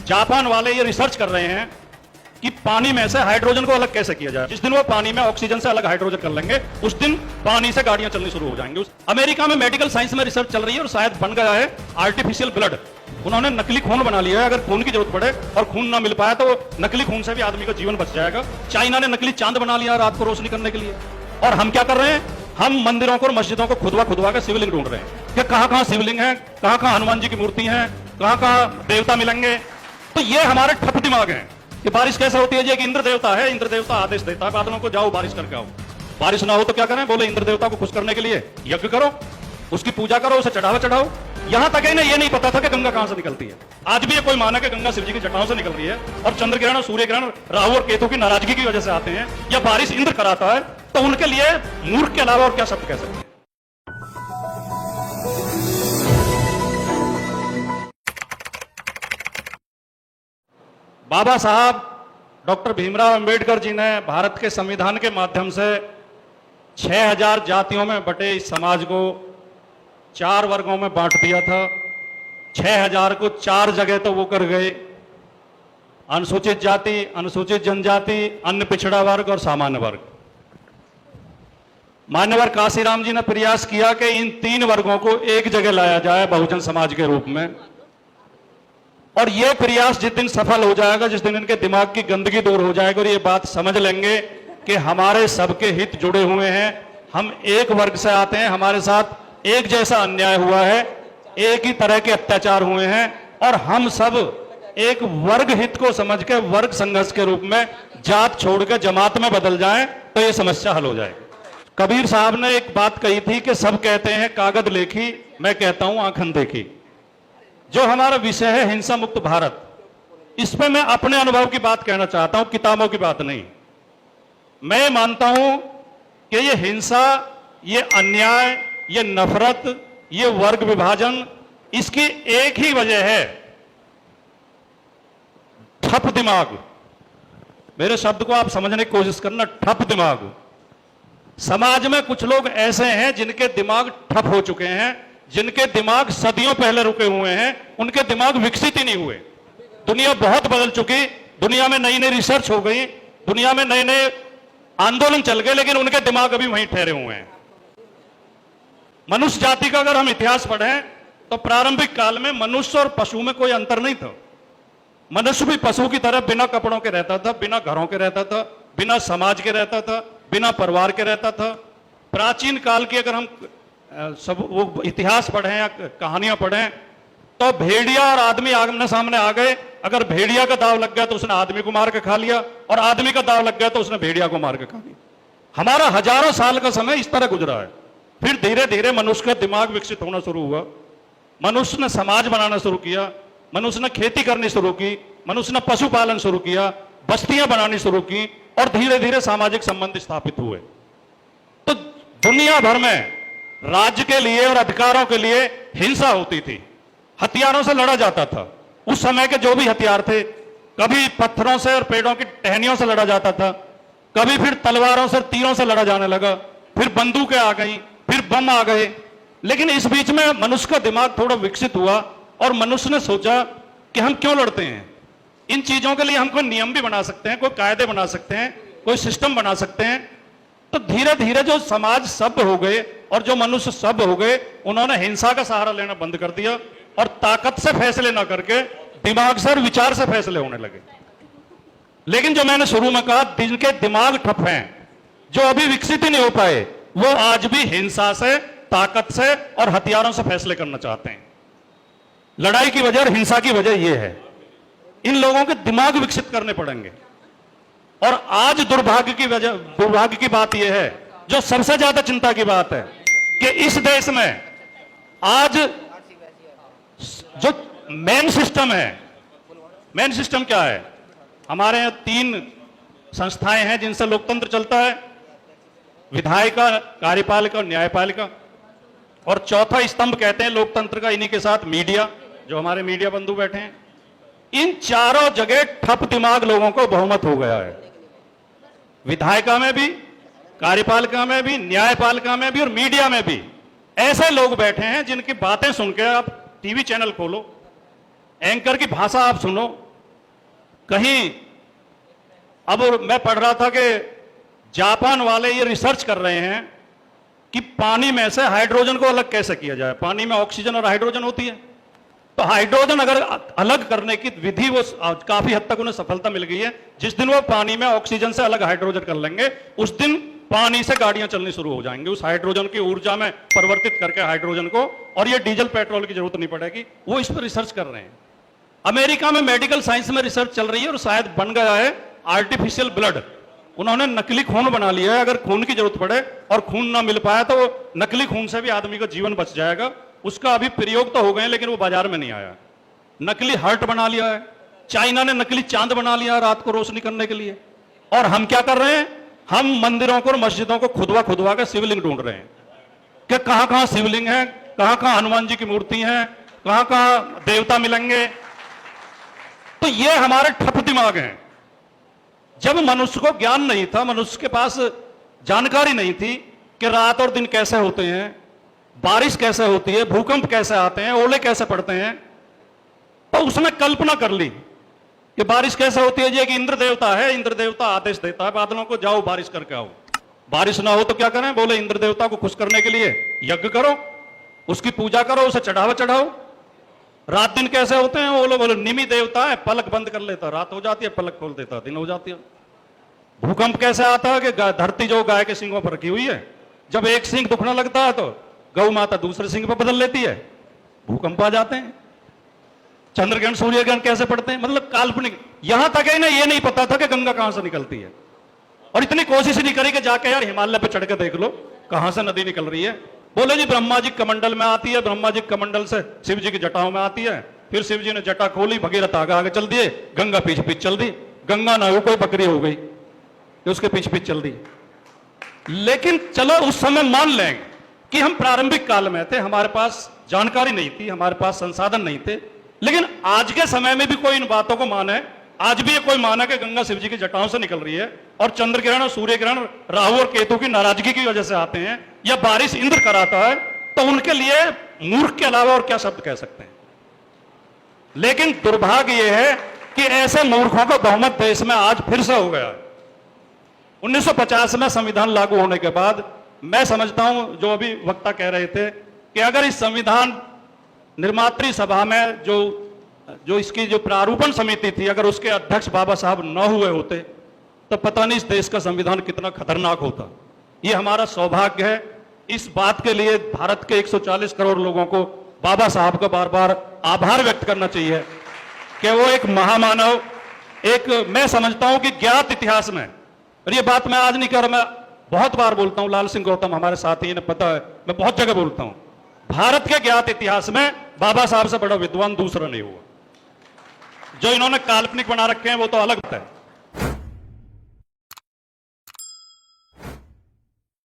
Japan वाले ये research कर रहे हैं कि पानी में से हाइड्रोजन को अलग कैसे किया जाए। जिस दिन वो पानी में ऑक्सीजन से अलग हाइड्रोजन कर लेंगे, उस दिन पानी से गाड़ियां चलनी शुरू हो जाएंगी। अमेरिका में मेडिकल साइंस में रिसर्च चल रही है और शायद बन गया है आर्टिफिशियल ब्लड। उन्होंने नकली खून बना लिया है, अगर खून की जरूरत पड़े और खून ना मिल पाया तो नकली खून से भी आदमी का जीवन बच जाएगा। चाइना ने नकली चांद बना लिया रात को रोशनी करने के लिए। और हम क्या कर रहे हैं, हम मंदिरों को और मस्जिदों को खुदवा के शिवलिंग ढूंढ रहे हैं कि कहां शिवलिंग है, कहां हनुमान जी की मूर्ति है, कहां देवता मिलेंगे। तो ये हमारे ठप दिमाग है कि बारिश कैसे होती है जी, कि इंद्र देवता है, इंद्र देवता आदेश देता है बादलों को, जाओ बारिश करके आओ। बारिश ना हो तो क्या करें, बोले इंद्र देवता को खुश करने के लिए यज्ञ करो, उसकी पूजा करो, उसे चढ़ावा चढ़ाओ। यहां तक इन्हें ये नहीं पता था कि गंगा कहां से निकलती है। आज भी ये कोई माना कि गंगा शिव जी की जटाओं से निकल रही है और चंद्र ग्रहण और सूर्य ग्रहण राहु और केतु की नाराजगी की वजह से आते हैं, या बारिश इंद्र कराता है, तो उनके लिए मूर्ख के अलावा और क्या शब्द कह सकते हैं। बाबा साहब डॉक्टर भीमराव अंबेडकर जी ने भारत के संविधान के माध्यम से 6000 जातियों में बटे इस समाज को 4 वर्गों में बांट दिया था। 6000 को 4 जगह तो वो कर गए, अनुसूचित जाति, अनुसूचित जनजाति, अन्य पिछड़ा वर्ग और सामान्य वर्ग। मान्यवर काशीराम जी ने प्रयास किया कि इन 3 वर्गों को एक जगह लाया जाए बहुजन समाज के रूप में। और यह प्रयास जिस दिन सफल हो जाएगा, जिस दिन इनके दिमाग की गंदगी दूर हो जाएगी और ये बात समझ लेंगे कि हमारे सबके हित जुड़े हुए हैं, हम एक वर्ग से आते हैं, हमारे साथ एक जैसा अन्याय हुआ है, एक ही तरह के अत्याचार हुए हैं और हम सब एक वर्ग हित को समझ के वर्ग संघर्ष के रूप में जात छोड़ के जमात में बदल जाएं तो ये समस्या हल हो जाएगी। कबीर साहब ने एक बात कही थी कि सब कहते हैं कागज लेखी, मैं कहता हूं आंखन देखी। जो हमारा विषय है हिंसा मुक्त भारत, इस पे मैं अपने अनुभव की बात कहना चाहता हूं, किताबों की बात नहीं। मैं मानता हूं कि ये हिंसा, ये अन्याय, ये नफरत, ये वर्ग विभाजन, इसकी एक ही वजह है, ठप दिमाग। मेरे शब्द को आप समझने की कोशिश करना, ठप दिमाग। समाज में कुछ लोग ऐसे हैं जिनके दिमाग ठप हो चुके हैं, जिनके दिमाग सदियों पहले रुके हुए हैं, उनके दिमाग विकसित ही नहीं हुए। दुनिया बहुत बदल चुकी, दुनिया में नई नई रिसर्च हो गई, दुनिया में नए नए आंदोलन चल गए, लेकिन उनके दिमाग अभी वहीं ठहरे हुए हैं। मनुष्य जाति का अगर हम इतिहास पढ़ें तो प्रारंभिक काल में मनुष्य और पशु में कोई अंतर नहीं था। मनुष्य भी पशु की तरह बिना कपड़ों के रहता था, बिना घरों के रहता था, बिना समाज के रहता था, बिना परिवार के रहता था। प्राचीन काल की अगर हम सब वो इतिहास पढ़ें या कहानियां पढ़ें तो भेड़िया और आदमी आमने सामने आ गए। अगर भेड़िया का दाव लग गया तो उसने आदमी को मार के खा लिया, और आदमी का दाव लग गया तो उसने भेड़िया को मार के खा लिया। हमारा हजारों साल का समय इस तरह गुजरा है। फिर धीरे धीरे मनुष्य का दिमाग विकसित होना शुरू हुआ, मनुष्य ने समाज बनाना शुरू किया, मनुष्य ने खेती करनी शुरू की, मनुष्य ने पशुपालन शुरू किया, बस्तियां बनानी शुरू की और धीरे धीरे सामाजिक संबंध स्थापित हुए। तो दुनिया भर में राज्य के लिए और अधिकारों के लिए हिंसा होती थी, हथियारों से लड़ा जाता था। उस समय के जो भी हथियार थे, कभी पत्थरों से और पेड़ों की टहनियों से लड़ा जाता था, कभी फिर तलवारों से, तीरों से लड़ा जाने लगा, फिर बंदूकें आ गई, फिर बम आ गए। लेकिन इस बीच में मनुष्य का दिमाग थोड़ा विकसित हुआ और मनुष्य ने सोचा कि हम क्यों लड़ते हैं। इन चीजों के लिए हम कोई नियम भी बना सकते हैं, कोई कायदे बना सकते हैं, कोई सिस्टम बना सकते हैं। तो धीरे धीरे जो समाज सभ्य हो गए और जो मनुष्य सभ्य हो गए, उन्होंने हिंसा का सहारा लेना बंद कर दिया और ताकत से फैसले ना करके दिमाग से और विचार से फैसले होने लगे। लेकिन जो मैंने शुरू में कहा, जिनके दिमाग ठप हैं, जो अभी विकसित ही नहीं हो पाए, वो आज भी हिंसा से, ताकत से और हथियारों से फैसले करना चाहते हैं। लड़ाई की वजह और हिंसा की वजह यह है, इन लोगों के दिमाग विकसित करने पड़ेंगे। और आज दुर्भाग्य की बात यह है, जो सबसे ज्यादा चिंता की बात है, कि इस देश में आज जो मेन सिस्टम है, मेन सिस्टम क्या है? हमारे यहां 3 संस्थाएं हैं जिनसे लोकतंत्र चलता है, विधायिका, कार्यपालिका और न्यायपालिका। और चौथा स्तंभ कहते हैं लोकतंत्र का, इन्हीं के साथ मीडिया, जो हमारे मीडिया बंधु बैठे हैं। इन चारों जगह ठप दिमाग लोगों को बहुमत हो गया है, विधायिका में भी, कार्यपालिका में भी, न्यायपालिका में भी और मीडिया में भी। ऐसे लोग बैठे हैं जिनकी बातें सुन के, आप टीवी चैनल खोलो, एंकर की भाषा आप सुनो, कहीं अब मैं पढ़ रहा था कि जापान वाले ये रिसर्च कर रहे हैं कि पानी में से हाइड्रोजन को अलग कैसे किया जाए। पानी में ऑक्सीजन और हाइड्रोजन होती है, तो हाइड्रोजन अगर अलग करने की विधि वो काफी हद तक उन्हें सफलता मिल गई है। जिस दिन वो पानी में ऑक्सीजन से अलग हाइड्रोजन कर लेंगे, उस दिन पानी से गाड़ियां चलनी शुरू हो जाएंगी, उस हाइड्रोजन की ऊर्जा में परिवर्तित करके हाइड्रोजन को, और ये डीजल पेट्रोल की जरूरत नहीं पड़ेगी। वो इस पर रिसर्च कर रहे हैं। अमेरिका में मेडिकल साइंस में रिसर्च चल रही है और शायद बन गया है आर्टिफिशियल ब्लड। उन्होंने नकली खून बना लिया है, अगर खून की जरूरत पड़े और खून ना मिल पाया तो नकली खून से भी आदमी का जीवन बच जाएगा। उसका अभी प्रयोग तो हो गए लेकिन वो बाजार में नहीं आया। नकली हार्ट बना लिया है, चाइना ने नकली चांद बना लिया रात को रोशनी करने के लिए। और हम क्या कर रहे हैं, हम मंदिरों को और मस्जिदों को खुदवा खुदवा के शिवलिंग ढूंढ रहे हैं कि कहां कहां शिवलिंग है, कहां कहां हनुमान जी की मूर्ति है, कहां कहां देवता मिलेंगे। तो ये हमारे ठप दिमाग हैं। जब मनुष्य को ज्ञान नहीं था, मनुष्य के पास जानकारी नहीं थी कि रात और दिन कैसे होते हैं, बारिश कैसे होती है, भूकंप कैसे आते हैं, ओले कैसे पड़ते हैं, तो उसने कल्पना कर ली कि बारिश कैसे होती है। ये कि इंद्र देवता है, इंद्र देवता आदेश देता है बादलों को, जाओ बारिश करके आओ। बारिश ना हो तो क्या करें, बोले इंद्र देवता को खुश करने के लिए यज्ञ करो, उसकी पूजा करो, उसे चढ़ावा चढ़ाओ। रात दिन कैसे होते हैं, वो लोग बोले निमि देवता है, पलक बंद कर लेता रात हो जाती है, पलक खोल देता दिन हो जाती है। भूकंप कैसे आता है कि धरती जो गाय के सिंगों पर रखी हुई है, जब एक सिंग दुखने लगता है तो गौ माता दूसरे सिंग पर बदल लेती है, भूकंप आ जाते हैं। चंद्र ग्रहण सूर्य ग्रहण कैसे पड़ते हैं, मतलब काल्पनिक। यहां तक है ना, ये नहीं पता था कि गंगा कहां से निकलती है, और इतनी कोशिश नहीं करी कि जाके यार हिमालय पे चढ़ के देख लो कहां से नदी निकल रही है। बोले जी ब्रह्मा जी कमंडल में आती है, ब्रह्मा जी कमंडल से शिव जी की जटाओं में आती है, फिर शिव जी ने जटा खोली, भगीरथ आगे आगे चल दिए, गंगा पीछे पीछे चल दी। गंगा ना हो कोई बकरी हो गई, उसके पीछे पीछे चल दी। लेकिन चलो उस समय मान लें कि हम प्रारंभिक काल में थे, हमारे पास जानकारी नहीं थी, हमारे पास संसाधन नहीं थे। लेकिन आज के समय में भी कोई इन बातों को माने, आज भी ये कोई माना कि गंगा शिव जी की जटाओं से निकल रही है, और चंद्र ग्रहण और सूर्य ग्रहण राहु और केतु की नाराजगी की वजह से आते हैं, या बारिश इंद्र कराता है, तो उनके लिए मूर्ख के अलावा और क्या शब्द कह सकते हैं। लेकिन दुर्भाग्य यह है कि ऐसे मूर्खों का बहुमत देश में आज फिर से हो गया है। 1950 में संविधान लागू होने के बाद मैं समझता हूं, जो अभी वक्ता कह रहे थे, कि अगर इस संविधान निर्मात्री सभा में जो इसकी जो प्रारूपण समिति थी, अगर उसके अध्यक्ष बाबा साहब न हुए होते तो पता नहीं इस देश का संविधान कितना खतरनाक होता। ये हमारा सौभाग्य है। इस बात के लिए भारत के 140 करोड़ लोगों को बाबा साहब का बार बार आभार व्यक्त करना चाहिए कि वो एक महामानव, एक मैं समझता हूं कि ज्ञात इतिहास में, और ये बात मैं आज नहीं कर रहा, मैं बहुत बार बोलता हूं, लाल सिंह गौतम हमारे साथी, इन्हें पता है, मैं बहुत जगह बोलता हूं, भारत के ज्ञात इतिहास में बाबा साहब से बड़ा विद्वान दूसरा नहीं हुआ। जो इन्होंने काल्पनिक बना रखे हैं वो तो अलग है।